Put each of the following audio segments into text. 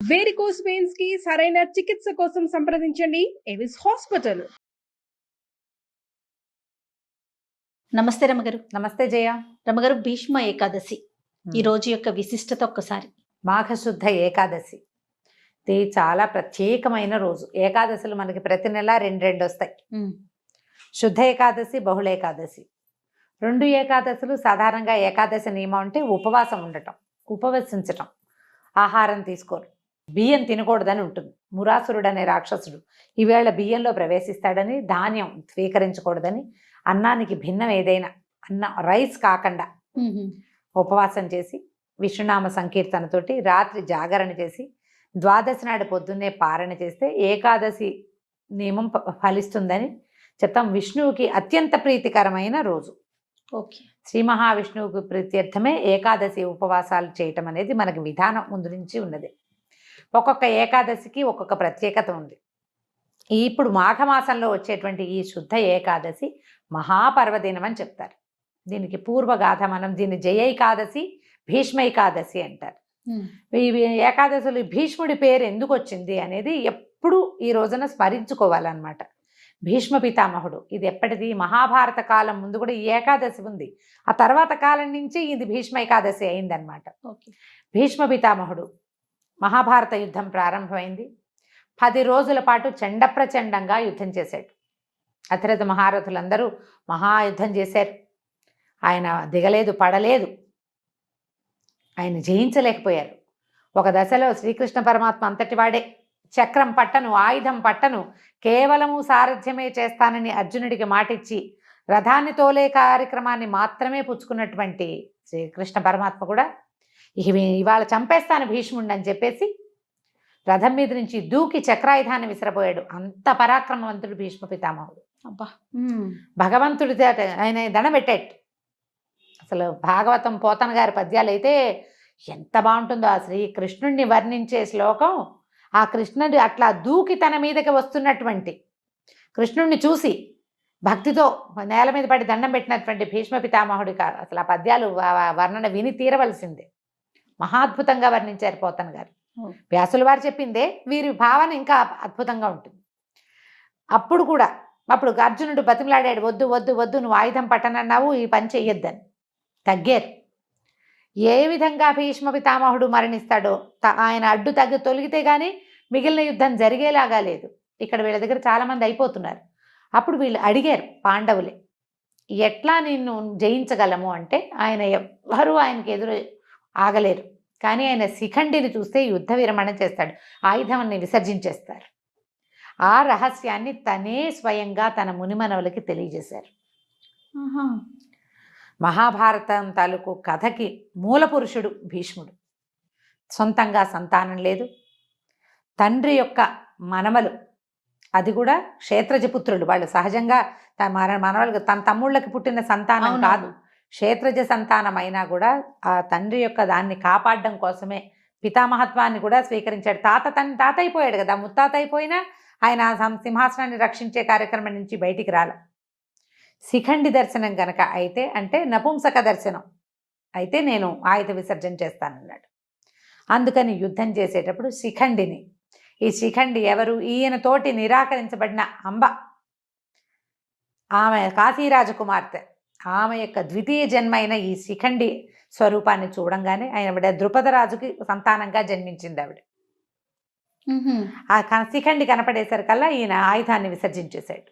Varicose veins కి సరైన చికిత్స కోసం సంప్రదించండి ఎవిస్ హాస్పిటల్. నమస్తే రమగారు. నమస్తే జయ. రమగారు, భీష్మ ఏకాదశి ఈ రోజు యొక్క విశిష్టత ఒక్కసారి. మాఘశుద్ధ ఏకాదశి ఇది చాలా ప్రత్యేకమైన రోజు. ఏకాదశులు మనకి ప్రతి నెల రెండు వస్తాయి. శుద్ధ ఏకాదశి, బహుళ ఏకాదశి. రెండు ఏకాదశులు సాధారణంగా ఏకాదశి నియమం అంటే ఉపవాసం ఉండటం, ఉపవసించటం, ఆహారం తీసుకోరు, బియ్యం తినకూడదని ఉంటుంది. మురాసురుడు అనే రాక్షసుడు ఈవేళ బియ్యంలో ప్రవేశిస్తాడని, ధాన్యం స్వీకరించకూడదని, అన్నానికి భిన్నం ఏదైనా రైస్ కాకుండా ఉపవాసం చేసి విష్ణునామ సంకీర్తనతోటి రాత్రి జాగరణ చేసి ద్వాదశి నాడు పొద్దున్నే పారణ చేస్తే ఏకాదశి నియమం ఫలిస్తుందని చెప్తాం. విష్ణువుకి అత్యంత ప్రీతికరమైన రోజు. ఓకే. శ్రీ మహావిష్ణువుకి ప్రీత్యర్థమే ఏకాదశి ఉపవాసాలు చేయటం అనేది మనకి విధానం ముందు నుంచి ఉన్నది. ఒక్కొక్క ఏకాదశికి ఒక్కొక్క ప్రత్యేకత ఉంది. ఇప్పుడు మాఘమాసంలో వచ్చేటువంటి ఈ శుద్ధ ఏకాదశి మహాపర్వదినం అని చెప్తారు. దీనికి పూర్వగాథ, మనం దీన్ని జయైకాదశి, భీష్మైకాదశి అంటారు. ఈ ఏకాదశులు భీష్ముడి పేరు ఎందుకు వచ్చింది అనేది ఎప్పుడు ఈ రోజున స్మరించుకోవాలన్నమాట. భీష్మ పితామహుడు, ఇది ఎప్పటిది? మహాభారత కాలం ముందు కూడా ఈ ఏకాదశి ఉంది. ఆ తర్వాత కాలం నుంచి ఇది భీష్మైకాదశి అయిందనమాట. భీష్మ పితామహుడు మహాభారత యుద్ధం ప్రారంభమైంది. 10 రోజుల పాటు చండప్రచండంగా యుద్ధం చేశాడు. అతిరథ మహారథులందరూ మహాయుద్ధం చేశారు. ఆయన దిగలేదు, పడలేదు, ఆయన జయించలేకపోయారు. ఒక దశలో శ్రీకృష్ణ పరమాత్మ అంతటి వాడే చక్రం పట్టను, ఆయుధం పట్టను, కేవలము సారథ్యమే చేస్తానని అర్జునుడికి మాటిచ్చి రథాన్ని తోలే కార్యక్రమాన్ని మాత్రమే పుచ్చుకున్నటువంటి శ్రీకృష్ణ పరమాత్మ కూడా ఇవాళ చంపేస్తాను భీష్ముడిని అని చెప్పేసి రథం మీద నుంచి దూకి చక్రాయుధాన్ని విసిరబోయాడు. అంత పరాక్రమవంతుడు భీష్మ పితామహుడు. అబ్బా, భగవంతుడి ఆయన దండబెట్టేట్టు. అసలు భాగవతం పోతన గారి పద్యాలు అయితే ఎంత బాగుంటుందో. ఆ శ్రీకృష్ణుడిని వర్ణించే శ్లోకం, ఆ కృష్ణుడి అట్లా దూకి తన మీదకి వస్తున్నటువంటి కృష్ణుడిని చూసి భక్తితో నేల మీద పడి దండం పెట్టినటువంటి భీష్మ పితామహుడి అసలు ఆ పద్యాలు వర్ణన విని తీరవలసిందే. మహాద్భుతంగా వర్ణించారు పోతన గారు. వ్యాసుల వారు చెప్పిందే, వీరి భావన ఇంకా అద్భుతంగా ఉంటుంది. అప్పుడు అర్జునుడు బతిమలాడాడు, వద్దు వద్దు వద్దు, నువ్వు ఆయుధం పట్టనన్నావు, ఈ పని చెయ్యొద్దని. తగ్గారు. ఏ విధంగా భీష్మ పితామహుడు మరణిస్తాడో, ఆయన అడ్డు తగ్గి తొలగితే కానీ మిగిలిన యుద్ధం జరిగేలాగా లేదు. ఇక్కడ వీళ్ళ దగ్గర చాలామంది అయిపోతున్నారు. అప్పుడు వీళ్ళు అడిగారు, పాండవులే, ఎట్లా నిన్ను జయించగలము అంటే ఆయన ఎవ్వరూ ఆయనకి ఎదురు ఆగలేరు. కానీ ఆయన శిఖండిని చూస్తే యుద్ధ విరమణ చేస్తాడు, ఆయుధాన్ని విసర్జించేస్తారు. ఆ రహస్యాన్ని తనే స్వయంగా తన మునిమనవులకి తెలియజేశారు. మహాభారతం తాలూకు కథకి మూల పురుషుడు భీష్ముడు. సొంతంగా సంతానం లేదు. తండ్రి యొక్క మనమలు, అది కూడా క్షేత్రజపుత్రులు. వాళ్ళు సహజంగా మనవలకు తన తమ్ముళ్ళకి పుట్టిన సంతానం కాదు, క్షేత్రజ సంతానం అయినా కూడా ఆ తండ్రి యొక్క దాన్ని కాపాడడం కోసమే పితామహత్వాన్ని కూడా స్వీకరించాడు. తాత అయిపోయాడు కదా, ముత్తాత అయిపోయినా ఆయన సింహాసనాన్ని రక్షించే కార్యక్రమం నుంచి బయటికి రాల. శిఖండి దర్శనం గనక అయితే, అంటే నపుంసక దర్శనం అయితే నేను ఆయుధ విసర్జన చేస్తానన్నాడు. అందుకని యుద్ధం చేసేటప్పుడు శిఖండిని, ఈ శిఖండి ఎవరు? ఈయనతోటి నిరాకరించబడిన అంబ, ఆమె కాశీరాజకుమార్తె, ఆమె యొక్క ద్వితీయ జన్మైన ఈ శిఖండి స్వరూపాన్ని చూడంగానే ఆయన ద్రుపదరాజుకి సంతానంగా జన్మించింది ఆవిడ. ఆ శిఖండి కనపడేసరికల్లా ఈయన ఆయుధాన్ని విసర్జించేశాడు,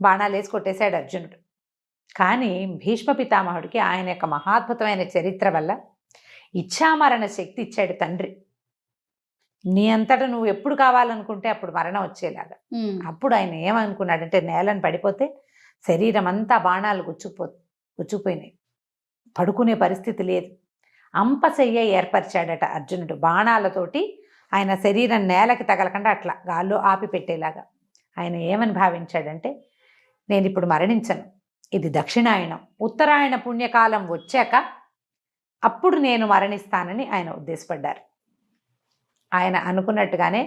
బాణాలు వేసి కొట్టేశాడు అర్జునుడు. కానీ భీష్మ పితామహుడికి ఆయన యొక్క మహాద్భుతమైన చరిత్ర వల్ల ఇచ్ఛామరణ శక్తి ఇచ్చాడు తండ్రి. నీ అంతటా నువ్వు ఎప్పుడు కావాలనుకుంటే అప్పుడు మరణం వచ్చేలాగా. అప్పుడు ఆయన ఏమనుకున్నాడంటే, నేలను పడిపోతే శరీరం అంతా బాణాలు గుచ్చుకుపోయినాయి, పడుకునే పరిస్థితి లేదు. అంపశయ్య ఏర్పరిచాడట అర్జునుడు. బాణాలతోటి ఆయన శరీరం నేలకి తగలకుండా అట్లా గాల్లో ఆపి పెట్టేలాగా. ఆయన ఏమని భావించాడంటే, నేను ఇప్పుడు మరణించను, ఇది దక్షిణాయనం, ఉత్తరాయణ పుణ్యకాలం వచ్చాక అప్పుడు నేను మరణిస్తానని ఆయన ఉద్దేశపడ్డారు. ఆయన అనుకున్నట్టుగానే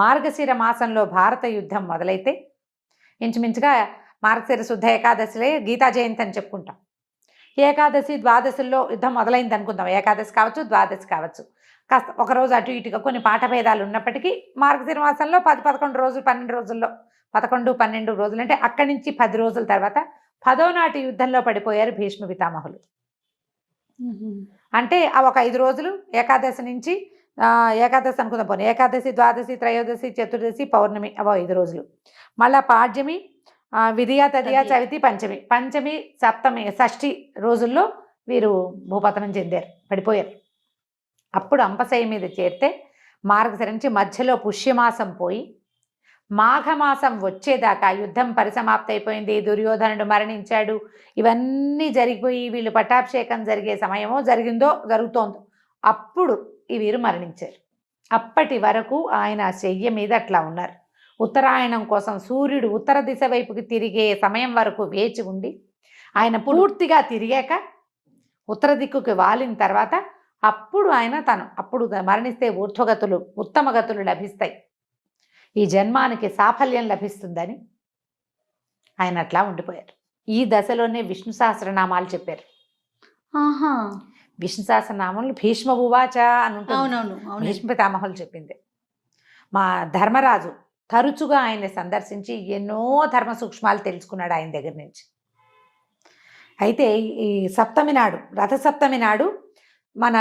మార్గశిర మాసంలో భారత యుద్ధం మొదలైతే ఇంచుమించుగా మార్గశిర శుద్ధ ఏకాదశిలే గీతా జయంతి అని చెప్పుకుంటాం. ఏకాదశి ద్వాదశుల్లో యుద్ధం మొదలైంది అనుకుందాం. ఏకాదశి కావచ్చు, ద్వాదశి కావచ్చు. కాస్త ఒకరోజు అటు ఇటుగా కొన్ని పాఠభేదాలు ఉన్నప్పటికీ మార్గశిర మాసంలో 10-11 రోజులు 12 రోజుల్లో 11-12 రోజులు అంటే అక్కడి నుంచి 10 రోజుల తర్వాత 10వ నాటి యుద్ధంలో పడిపోయారు భీష్మ పితామహులు. అంటే ఆ ఒక 5 రోజులు ఏకాదశి నుంచి ఏకాదశి అనుకుందాం పోనీ, ఏకాదశి, ద్వాదశి, త్రయోదశి, చతుర్దశి, పౌర్ణమి, అవో 5 రోజులు. మళ్ళా పాడ్యమి, విధియ, తదియ, చవితి, పంచమి, సప్తమి, షష్ఠి రోజుల్లో వీరు భూపతనం చెందారు, పడిపోయారు. అప్పుడు అంపశయ్య మీద చేరితే మార్గశిర నుంచి మధ్యలో పుష్యమాసం పోయి మాఘమాసం వచ్చేదాకా యుద్ధం పరిసమాప్తి అయిపోయింది, దుర్యోధనుడు మరణించాడు, ఇవన్నీ జరిగిపోయి వీళ్ళు పట్టాభిషేకం జరిగే సమయమో జరుగుతోందో అప్పుడు ఈ వీరు మరణించారు. అప్పటి వరకు ఆయన శయ్య మీద అట్లా ఉన్నారు. ఉత్తరాయణం కోసం సూర్యుడు ఉత్తర దిశ వైపుకి తిరిగే సమయం వరకు వేచి ఉండి ఆయన పూర్తిగా తిరిగాక ఉత్తర దిక్కుకి వాలిన తర్వాత అప్పుడు ఆయన అప్పుడు మరణిస్తే ఊర్ధ్వగతులు, ఉత్తమ గతులు లభిస్తాయి, ఈ జన్మానికి సాఫల్యం లభిస్తుందని ఆయన అట్లా ఉండిపోయారు. ఈ దశలోనే విష్ణు సహస్రనామాలు చెప్పారు. ఆహా, విష్ణు సహస్రనామాలు భీష్మ ఉవాచ అని ఉంటుంది. అవునవును, అవును. భీష్మ పితామహులు చెప్పింది. మా ధర్మరాజు తరచుగా ఆయన్ని సందర్శించి ఎన్నో ధర్మ సూక్ష్మాలు తెలుసుకున్నాడు ఆయన దగ్గర నుంచి. అయితే ఈ సప్తమి నాడు, రథసప్తమి నాడు మన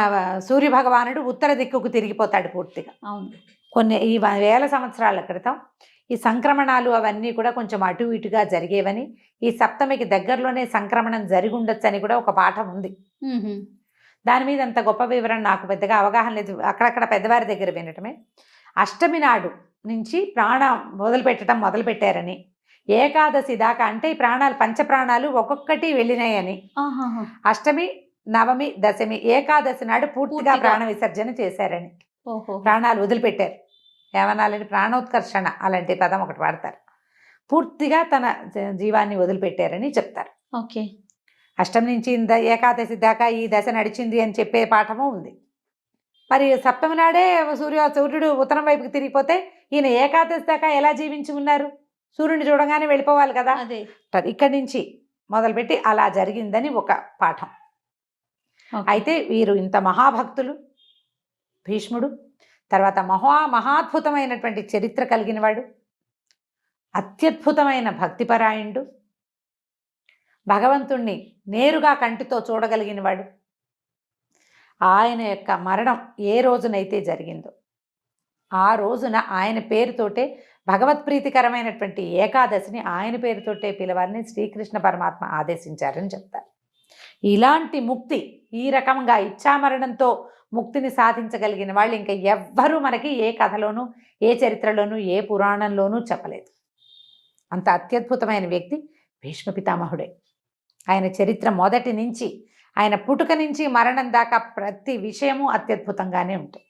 సూర్యభగవానుడు ఉత్తర దిక్కుకు తిరిగిపోతాడు పూర్తిగా. అవును. కొన్ని ఈ వేల సంవత్సరాల క్రితం ఈ సంక్రమణాలు అవన్నీ కూడా కొంచెం అటు ఇటుగా జరిగేవని, ఈ సప్తమికి దగ్గరలోనే సంక్రమణం జరిగి ఉండొచ్చు అని కూడా ఒక పాఠం ఉంది. దాని మీద అంత గొప్ప వివరణ నాకు పెద్దగా అవగాహన లేదు, అక్కడక్కడ పెద్దవారి దగ్గర వినటమే. అష్టమి నాడు నుంచి ప్రాణం మొదలుపెట్టారని, ఏకాదశి దాకా అంటే ఈ ప్రాణాలు పంచప్రాణాలు ఒక్కొక్కటి వెళ్ళినాయని, అష్టమి, నవమి, దశమి, ఏకాదశి నాడు పూర్తిగా ప్రాణ విసర్జన చేశారని, ప్రాణాలు వదిలిపెట్టారు. ఏమనాలని, ప్రాణోత్కర్షణ అలాంటి పదం ఒకటి వాడతారు. పూర్తిగా తన జీవాన్ని వదిలిపెట్టారని చెప్తారు. ఓకే. అష్టమి నుంచి ఏకాదశి దాకా ఈ దశ నడిచింది అని చెప్పే పాఠము ఉంది. మరి సప్తమి నాడే సూర్యుడు ఉత్తరం వైపుకి తిరిగిపోతే ఈయన ఏకాదశి దాకా ఎలా జీవించి ఉన్నారు? సూర్యుడిని చూడగానే వెళ్ళిపోవాలి కదా. అదే ఇక్కడి నుంచి మొదలుపెట్టి అలా జరిగిందని ఒక పాఠం. అయితే వీరు ఇంత మహాభక్తులు భీష్ముడు, తర్వాత మహాద్భుతమైనటువంటి చరిత్ర కలిగిన వాడు, అత్యద్భుతమైన భక్తిపరాయణుడు, భగవంతుణ్ణి నేరుగా కంటితో చూడగలిగిన వాడు. ఆయన యొక్క మరణం ఏ రోజునైతే జరిగిందో ఆ రోజున ఆయన పేరుతోటే భగవత్ప్రీతికరమైనటువంటి ఏకాదశిని ఆయన పేరుతోటే పిలవాలని శ్రీకృష్ణ పరమాత్మ ఆదేశించారని చెప్తారు. ఇలాంటి ముక్తి, ఈ రకంగా ఇచ్ఛామరణంతో ముక్తిని సాధించగలిగిన వాళ్ళు ఇంకా ఎవ్వరూ మనకి ఏ కథలోనూ, ఏ చరిత్రలోనూ, ఏ పురాణంలోనూ చెప్పలేదు. అంత అత్యద్భుతమైన వ్యక్తి భీష్మ పితామహుడే. ఆయన చరిత్ర మొదటి నుంచి, ఆయన పుట్టుక నుంచి మరణం దాకా ప్రతి విషయము అత్యద్భుతంగానే ఉంటాయి.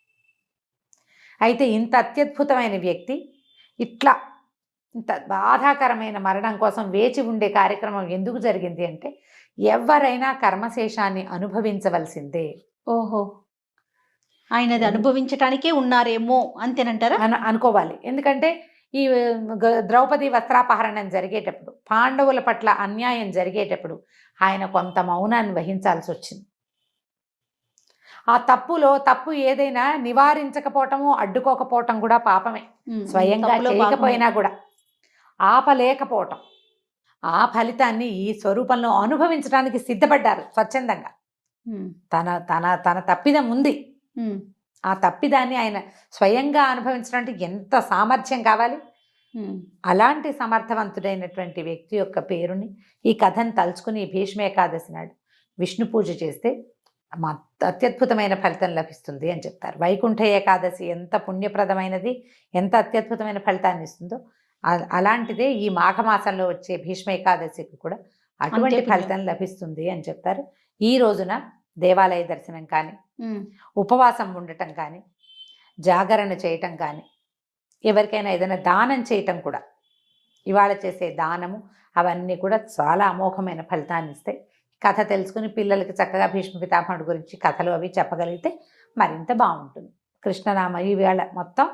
అయితే ఇంత అత్యద్భుతమైన వ్యక్తి ఇంత బాధాకరమైన మరణం కోసం వేచి ఉండే కార్యక్రమం ఎందుకు జరిగింది అంటే, ఎవరైనా కర్మశేషాన్ని అనుభవించవలసిందే. ఓహో, ఆయనది అనుభవించటానికే ఉన్నారేమో అంతేనంటారా? అనుకోవాలి. ఎందుకంటే ఈ ద్రౌపది వస్త్రాపహరణం జరిగేటప్పుడు, పాండవుల పట్ల అన్యాయం జరిగేటప్పుడు ఆయన కొంత మౌనాన్ని వహించాల్సి వచ్చింది. ఆ తప్పు ఏదైనా నివారించకపోవటము, అడ్డుకోకపోవటం కూడా పాపమే. స్వయంగా చేయకపోయినా కూడా ఆపలేకపోవటం, ఆ ఫలితాన్ని ఈ స్వరూపంలో అనుభవించడానికి సిద్ధపడ్డారు స్వచ్ఛందంగా. తన తప్పిదం ఉంది, ఆ తప్పిదాన్ని ఆయన స్వయంగా అనుభవించడానికి ఎంత సామర్థ్యం కావాలి. అలాంటి సమర్థవంతుడైనటువంటి వ్యక్తి యొక్క పేరుని, ఈ కథను తలుచుకుని భీష్మ ఏకాదశి నాడు విష్ణు పూజ చేస్తే అత్యద్భుతమైన ఫలితం లభిస్తుంది అని చెప్తారు. వైకుంఠ ఏకాదశి ఎంత పుణ్యప్రదమైనది, ఎంత అత్యద్భుతమైన ఫలితాన్ని ఇస్తుందో అలాంటిదే ఈ మాఘమాసంలో వచ్చే భీష్మ ఏకాదశికి కూడా అటువంటి ఫలితం లభిస్తుంది అని చెప్తారు. ఈ రోజున దేవాలయ దర్శనం కానీ, ఉపవాసం ఉండటం కానీ, జాగరణ చేయటం కానీ, ఎవరికైనా ఏదైనా దానం చేయటం కూడా, ఇవాళ చేసే దానము అవన్నీ కూడా చాలా అమోఘమైన ఫలితాన్ని ఇస్తాయి. కథ తెలుసుకుని పిల్లలకి చక్కగా భీష్మ పితామహుడి గురించి కథలు అవి చెప్పగలిగితే మరింత బాగుంటుంది. కృష్ణనామ ఈవేళ మొత్తం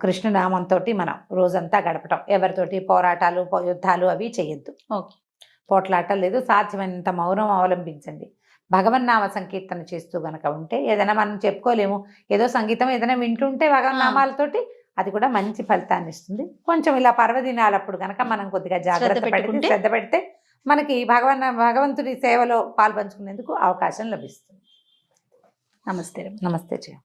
కృష్ణనామంతో మనం రోజంతా గడపటం, ఎవరితోటి పోరాటాలు యుద్ధాలు అవి చేయొద్దు. ఓకే. పోట్లాటలు లేదు, సాధ్యమైనంత మౌనం అవలంబించండి. భగవన్నామ సంకీర్తన చేస్తూ గనక ఉంటే ఏదైనా మనం చెప్పుకోలేము, ఏదో సంగీతం ఏదైనా వింటుంటే భగవన్నామాలతోటి అది కూడా మంచి ఫలితాన్ని ఇస్తుంది. కొంచెం ఇలా పర్వదినాలప్పుడు గనక మనం కొద్దిగా జాగ్రత్త పెడితే, పెట్టుకుంటే శ్రద్ధ పెడితే మనకి భగవంతుడి సేవలో పాల్పంచుకునేందుకు అవకాశం లభిస్తుంది. నమస్తే. నమస్తే జయ.